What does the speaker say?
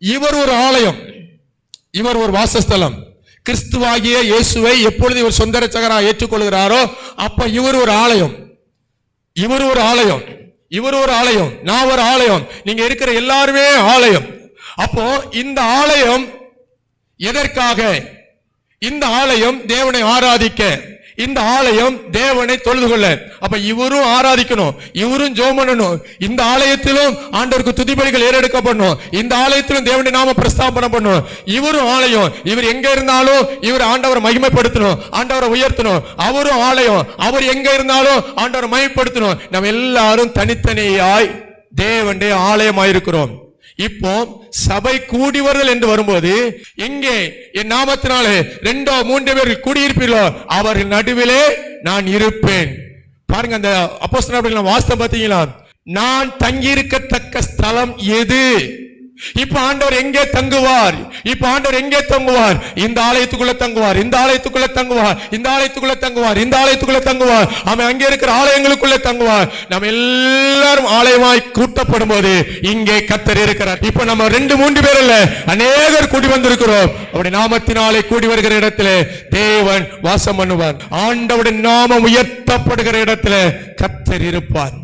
இவர் ஒரு ஆலயம், இவர் ஒரு வாசஸ்தலம். கிறிஸ்துவாகிய இயேசுவை எப்பொழுது இவர் சொந்த இரட்சகராக ஏற்றுக்கொள்கிறாரோ அப்ப இவர் ஒரு ஆலயம், இவர் ஒரு ஆலயம், இவர் ஒரு ஆலயம், நான் ஒரு ஆலயம், நீங்க இருக்கிற எல்லாருமே ஆலயம். அப்போ இந்த ஆலயம் எதற்காக? இந்த ஆலயம் தேவனை ஆராதிக்க, இந்த ஆலயம் தேவனை தொழுது கொள்ள. அப்ப இவரும் ஆராதிக்கணும், இவரும் ஜெபம் பண்ணணும், இந்த ஆலயத்திலும் ஆண்டவருக்கு துதிபலிகள் ஏறெடுக்கப்படணும், இந்த ஆலயத்திலும் தேவனுடைய நாம பிரஸ்தாபனை பண்ணணும். இவரும் ஆலயம், இவர் எங்க இருந்தாலும் இவர் ஆண்டவரை மகிமைப்படுத்தணும், ஆண்டவரை உயர்த்தணும். அவரும் ஆலயம், அவர் எங்க இருந்தாலும் ஆண்டவரை மகிமைப்படுத்தணும். நம்ம எல்லாரும் தனித்தனியாய் தேவனுடைய ஆலயமாயிருக்கிறோம். இப்போ சபை கூடி வருதல் என்று வரும்போது, எங்கே என் நாமத்தினாலே 2-3 பேர்கள் கூடியிருப்பீர்களோ அவர்கள் நடுவிலே நான் இருப்பேன். பாருங்க, அந்த அப்போஸ்தலர்கள் வாஸ்தவம் பார்த்தீங்களா? நான் தங்கியிருக்கத்தக்க ஸ்தலம் எது? இப்ப ஆண்டவர் எங்கே தங்குவார்? இப்ப ஆண்டவர் எங்கே தங்குவார்? இந்த ஆலயத்துக்குள்ள தங்குவார், இந்த ஆலயத்துக்குள்ள தங்குவார், இந்த ஆலயத்துக்குள்ள தங்குவார், இந்த ஆலயத்துக்குள்ள தங்குவார். அவன் அங்கே இருக்கிற ஆலயங்களுக்குள்ள தங்குவார். நம்ம எல்லாரும் ஆலயமாய் கூட்டப்படும் போது இங்கே கர்த்தர் இருக்கிறார். இப்ப நம்ம 2-3 பேர் இல்ல, அநேகர் கூடி வந்திருக்கிறோம். அவருடைய நாமத்தினாலே கூடி வருகிற இடத்துல தேவன் வாசம் பண்ணுவார். ஆண்டவருடைய நாமம் உயர்த்தப்படுகிற இடத்துல கர்த்தர் இருப்பார்.